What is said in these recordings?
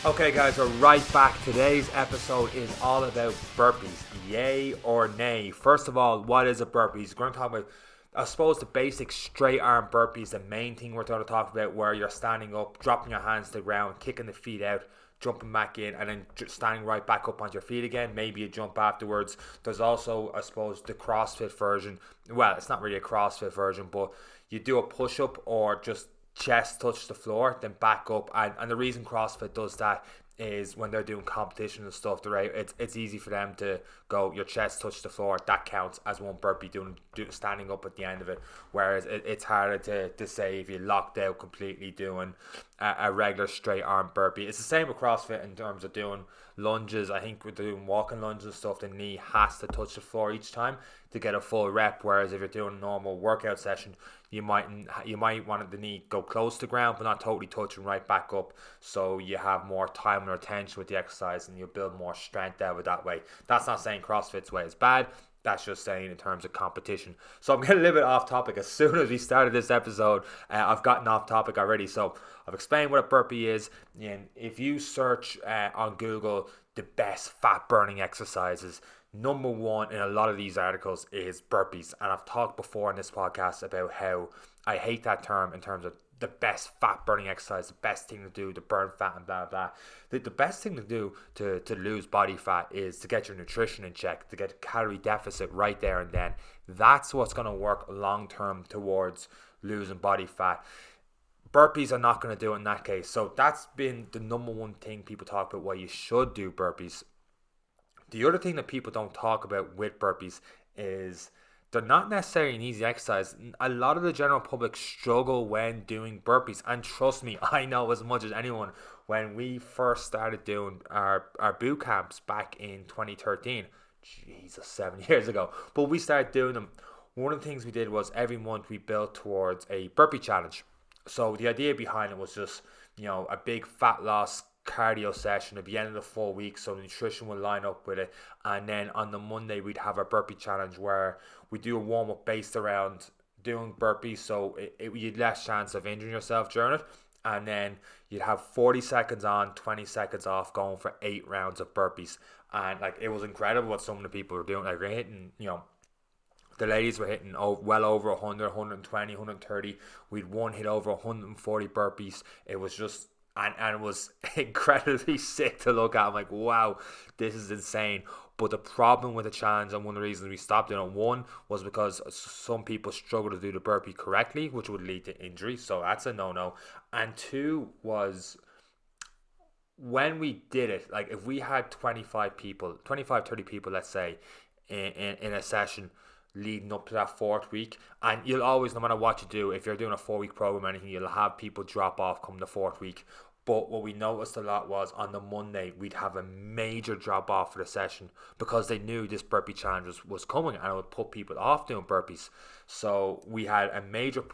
Okay guys, we're right back. Today's episode is all about burpees. Yay or nay? First of all, what is a burpees? We're going to talk about, I suppose, the basic straight arm burpees. The main thing we're going to talk about, where you're standing up, dropping your hands to the ground, kicking the feet out, jumping back in, and then standing right back up on your feet again. Maybe you jump afterwards. There's also, I suppose, the CrossFit version. Well, it's not really a CrossFit version, but you do a push-up or just chest touch the floor, then back up. And the reason CrossFit does that is when they're doing competition and stuff, it's easy for them to go, your chest touch the floor, that counts as one burpee, standing up at the end of it. Whereas it's harder to say if you locked out completely doing a regular straight arm burpee. It's the same with CrossFit in terms of doing lunges. I think with doing walking lunges and stuff, the knee has to touch the floor each time to get a full rep. Whereas if you're doing a normal workout session, you might want the knee go close to the ground but not totally touching right back up, so you have more time and attention with the exercise and you build more strength out of it that way. That's not saying CrossFit's way is bad, that's just saying in terms of competition. So I'm getting a little bit off topic. As soon as we started this episode, I've gotten off topic already. So I've explained what a burpee is, and if you search on Google the best fat burning exercises, number one in a lot of these articles is burpees. And I've talked before in this podcast about how I hate that term in terms of the best fat burning exercise, the best thing to do to burn fat and blah blah. The best thing to do to lose body fat is to get your nutrition in check, to get a calorie deficit right there and then. That's what's going to work long term towards losing body fat. Burpees are not going to do it in that case. So that's been the number one thing people talk about why you should do burpees. The other thing that people don't talk about with burpees is they're not necessarily an easy exercise. A lot of the general public struggle when doing burpees. And trust me, I know as much as anyone, when we first started doing our boot camps back in 2013, Jesus, 7 years ago, but we started doing them. One of the things we did was every month we built towards a burpee challenge. So the idea behind it was just, a big fat loss cardio session at the end of the full week, so nutrition will line up with it. And then on the Monday we'd have a burpee challenge where we do a warm-up based around doing burpees, so you'd less chance of injuring yourself during it. And then you'd have 40 seconds on, 20 seconds off, going for 8 rounds of burpees. And it was incredible what some of the people were doing. We're hitting, the ladies were hitting well over 100, 120, 130. We'd one hit over 140 burpees. It was just, and it was incredibly sick to look at. I'm like, wow, this is insane. But the problem with the challenge, and one of the reasons we stopped doing it, one was because some people struggle to do the burpee correctly, which would lead to injury. So that's a no-no. And two was, when we did it, if we had 25, 30 people, let's say, in a session leading up to that fourth week, and you'll always, no matter what you do, if you're doing a 4-week program or anything, you'll have people drop off come the fourth week. But what we noticed a lot was on the Monday we'd have a major drop off for the session because they knew this burpee challenge was coming and it would put people off doing burpees. So we had a major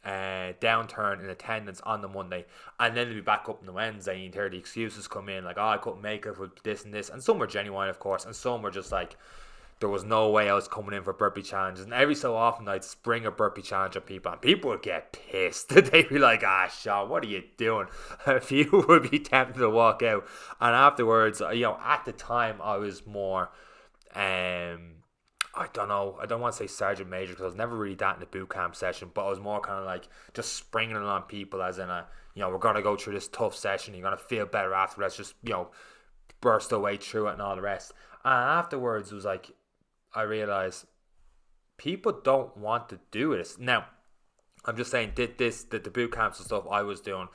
downturn in attendance on the Monday, and then it'd be back up on the Wednesday and you'd hear the excuses come in I couldn't make it with this and this, and some were genuine of course, and some were just there was no way I was coming in for burpee challenges. And every so often I'd spring a burpee challenge on people, and people would get pissed. They'd be like, Sean, what are you doing? A few would be tempted to walk out. And afterwards, at the time I was more, I don't know, I don't want to say sergeant major because I was never really that in the boot camp session, but I was more kind of just springing it on people as in we're going to go through this tough session, you're going to feel better after, let's just, burst away through it and all the rest. And afterwards it was I realized people don't want to do this. Now, I'm just saying, the boot camps and stuff I was doing,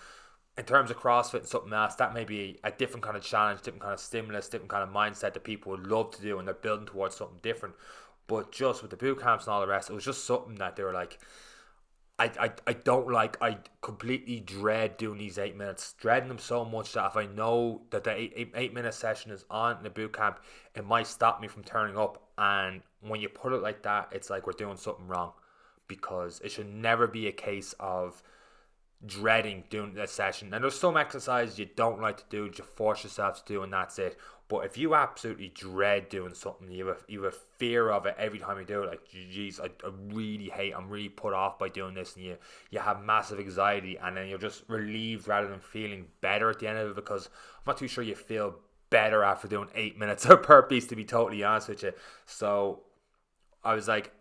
in terms of CrossFit and something else, that may be a different kind of challenge, different kind of stimulus, different kind of mindset that people would love to do, and they're building towards something different. But just with the boot camps and all the rest, it was just something that they were I don't I completely dread doing these 8 minutes, dreading them so much that if I know that the 8 minute session is on in the boot camp, it might stop me from turning up. And when you put it like that, it's we're doing something wrong, because it should never be a case of dreading doing that session. And there's some exercises you don't like to do, you force yourself to do, and that's it. But if you absolutely dread doing something, you have a fear of it every time you do it, like, geez, I really hate, I'm really put off by doing this, and you have massive anxiety, and then you're just relieved rather than feeling better at the end of it, because I'm not too sure you feel better after doing 8 minutes of burpees, to be totally honest with you. So I was like,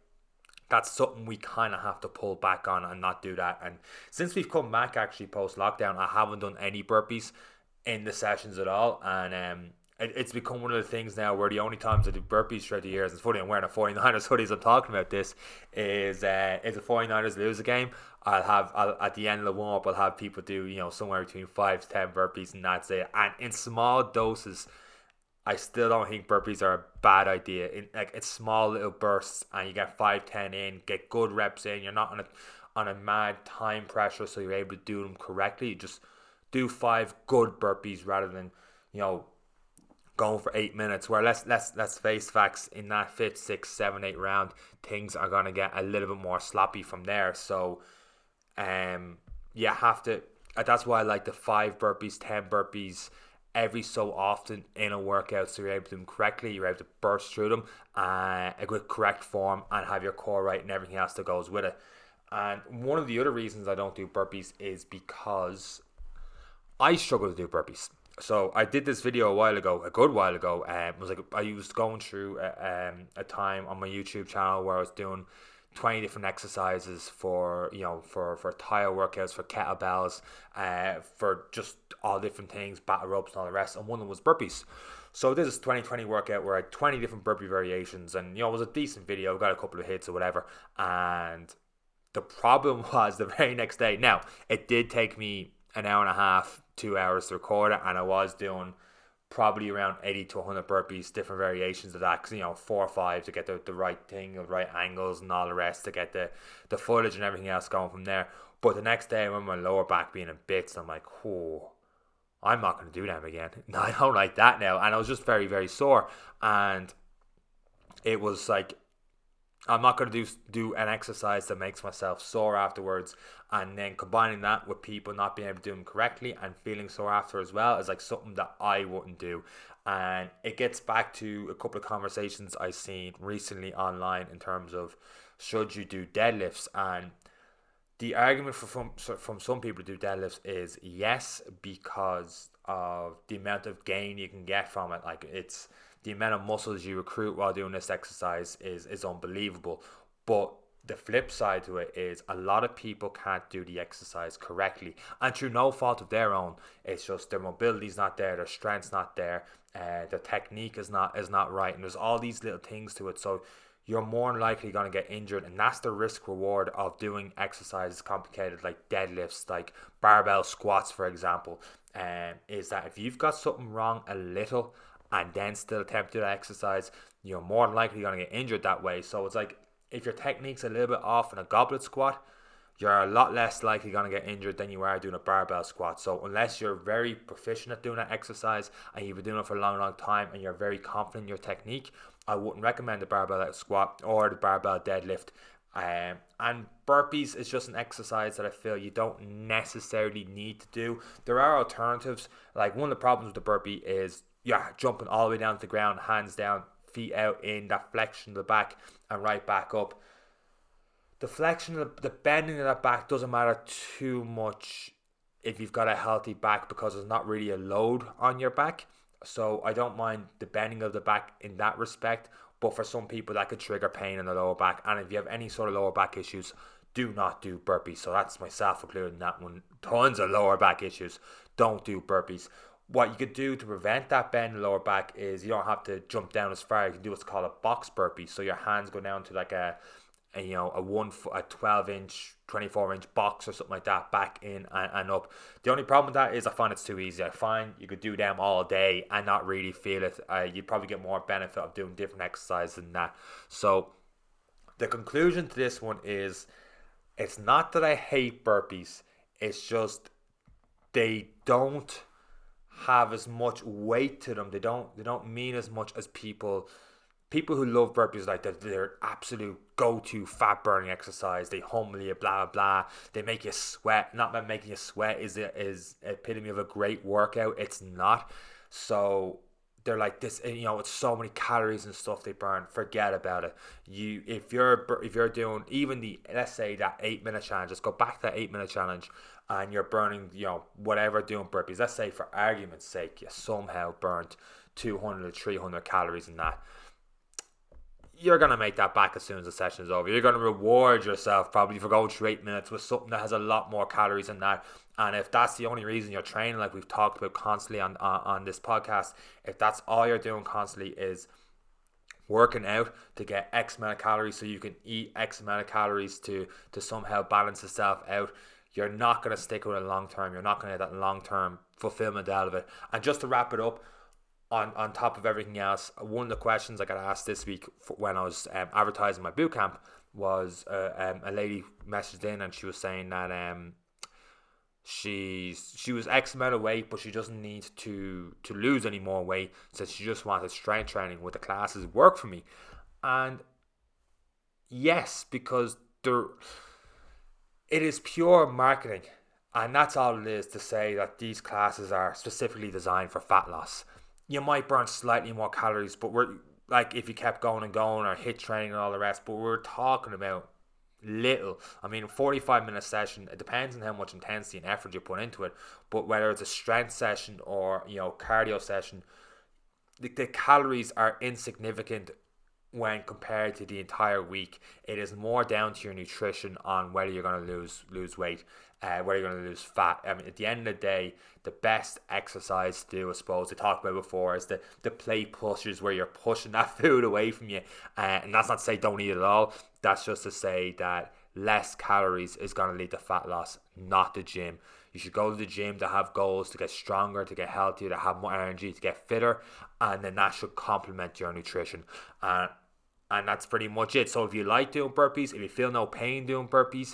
that's something we kind of have to pull back on and not do that. And since we've come back actually post lockdown, I haven't done any burpees in the sessions at all, and it's become one of the things now where the only times I do burpees throughout the years, and it's funny, I'm wearing a 49ers hoodie as I'm talking about this, is if the 49ers lose a game, I'll at the end of the warm up, I'll have people do, somewhere between 5 to 10 burpees, and that's it. And in small doses, I still don't think burpees are a bad idea. It's small little bursts, and you get 5-10 in, get good reps in. You're not on a mad time pressure, so you're able to do them correctly. You just do 5 good burpees rather than going for 8 minutes. Where let's face facts, in that 5th, 6th, 7th, 8th round, things are gonna get a little bit more sloppy from there. So you have to. That's why I like the 5 burpees, 10 burpees every so often in a workout, so you're able to do them correctly, you're able to burst through them with correct form and have your core right and everything else that goes with it. And one of the other reasons I don't do burpees is because I struggle to do burpees. So I did this video a good while ago. It was like I was going through a time on my YouTube channel where I was doing 20 different exercises for tire workouts, for kettlebells, for just all different things, battle ropes and all the rest, and one of them was burpees. So this is 2020 workout where I had 20 different burpee variations, and it was a decent video, got a couple of hits or whatever. And the problem was the very next day, now it did take me an hour and a half, 2 hours to record it, and I was doing probably around 80 to 100 burpees, different variations of that, because 4 or 5 to get the right thing, the right angles and all the rest, to get the footage and everything else going from there. But the next day I remember my lower back being in bits, and I'm like, oh, I'm not going to do them again. No, I don't like that now. And I was just very, very sore, and it was like, I'm not going to do an exercise that makes myself sore afterwards, and then combining that with people not being able to do them correctly and feeling sore after as well is like something that I wouldn't do. And it gets back to a couple of conversations I've seen recently online in terms of, should you do deadlifts? And the argument from some people to do deadlifts is yes, because of the amount of gain you can get from it. Like, it's the amount of muscles you recruit while doing this exercise is unbelievable. But the flip side to it is a lot of people can't do the exercise correctly, and through no fault of their own. It's just their mobility's not there, their strength's not there, their technique is not right, and there's all these little things to it. So you're more than likely going to get injured, and that's the risk reward of doing exercises complicated like deadlifts, like barbell squats, for example. Is that if you've got something wrong a little and then still attempt to do that exercise, you're more than likely going to get injured that way. So it's like, if your technique's a little bit off in a goblet squat, you're a lot less likely going to get injured than you are doing a barbell squat. So unless you're very proficient at doing that exercise and you've been doing it for a long time and you're very confident in your technique, I wouldn't recommend the barbell squat or the barbell deadlift. And burpees is just an exercise that I feel you don't necessarily need to do. There are alternatives. Like, one of the problems with the burpee is jumping all the way down to the ground, hands down, feet out in, that flexion of the back and right back up. The flexion of the bending of that back doesn't matter too much if you've got a healthy back, because there's not really a load on your back. So I don't mind the bending of the back in that respect, but for some people that could trigger pain in the lower back. And if you have any sort of lower back issues, do not do burpees. So that's myself included in that one. Tons of lower back issues, don't do burpees. What you could do to prevent that bend in the lower back is, you don't have to jump down as far. You can do what's called a box burpee. So your hands go down to like a 12-inch, 24-inch box or something like that, back in and up. The only problem with that is I find it's too easy. I find you could do them all day and not really feel it. You'd probably get more benefit of doing different exercises than that. So the conclusion to this one is, it's not that I hate burpees. It's just they don't have as much weight to them. They don't mean as much as people who love burpees, like their absolute go-to fat burning exercise. They humble you, blah blah. They make you sweat. Not that making you sweat is epitome of a great workout. It's not. So they're like this, it's so many calories and stuff they burn. Forget about it. If you're doing even let's say that 8-minute challenge, let's go back to that 8-minute challenge, and you're burning, whatever, doing burpees. Let's say for argument's sake, you somehow burnt 200 to 300 calories in that. You're going to make that back as soon as the session is over. You're going to reward yourself probably for going through 8 minutes with something that has a lot more calories than that. And if that's the only reason you're training, like we've talked about constantly on this podcast, if that's all you're doing constantly is working out to get X amount of calories so you can eat X amount of calories to somehow balance yourself out, you're not going to stick with it long term. You're not going to get that long term fulfillment out of it. And just to wrap it up, on top of everything else, one of the questions I got asked this week when I was advertising my boot camp was a lady messaged in, and she was saying that she was X amount of weight, but she doesn't need to lose any more weight, so she just wanted strength training. Would the classes work for me? And yes, because it is pure marketing, and that's all it is, to say that these classes are specifically designed for fat loss. You might burn slightly more calories, but we're like, if you kept going and going, or HIIT training and all the rest, but we're talking about little. I mean, a 45-minute session, it depends on how much intensity and effort you put into it, but whether it's a strength session or cardio session, the calories are insignificant when compared to the entire week. It is more down to your nutrition on whether you're going to lose weight, whether you're going to lose fat. I mean, at the end of the day, the best exercise to do, I suppose, we talked about before, is the plate pushes, where you're pushing that food away from you. And that's not to say don't eat it at all. That's just to say that less calories is going to lead to fat loss, not the gym. You should go to the gym to have goals, to get stronger, to get healthier, to have more energy, to get fitter, and then that should complement your nutrition. And that's pretty much it. So if you like doing burpees, if you feel no pain doing burpees,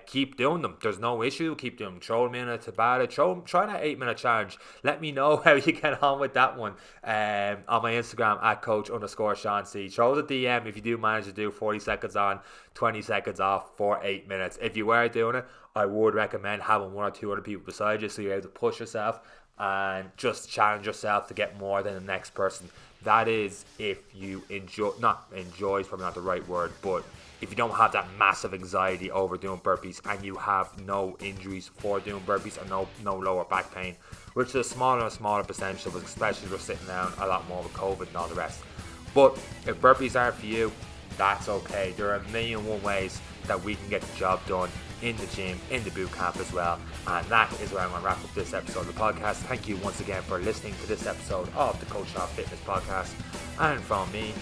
keep doing them. There's no issue. Keep doing them. Throw them in a Tabata. Try that 8-minute challenge. Let me know how you get on with that one on my Instagram at coach_Sean C. Throw the DM if you do manage to do 40 seconds on, 20 seconds off for 8 minutes. If you were doing it, I would recommend having 1 or 2 other people beside you, so you're able to push yourself and just challenge yourself to get more than the next person. That is if you not enjoy is probably not the right word, but if you don't have that massive anxiety over doing burpees, and you have no injuries for doing burpees, and no lower back pain, which is a smaller and smaller percentage of us, especially if we're sitting down a lot more with COVID and all the rest. But if burpees aren't for you, that's okay. There are a million and one ways that we can get the job done in the gym, in the boot camp as well. And that is where I'm going to wrap up this episode of the podcast. Thank you once again for listening to this episode of the Coach Sean Fitness Podcast. And from me,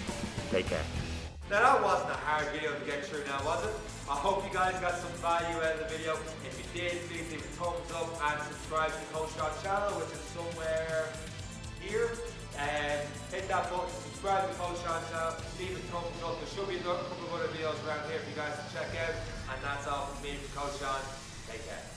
take care. Now that wasn't a hard video to get through now, was it? I hope you guys got some value out of the video. If you did, please leave a thumbs up and subscribe to the Coach Sean channel, which is somewhere here. And hit that button, subscribe to the Coach Sean channel, leave a thumbs up. There should be a couple of other videos around here for you guys to check out. And that's all from me, from Coach Sean. Take care.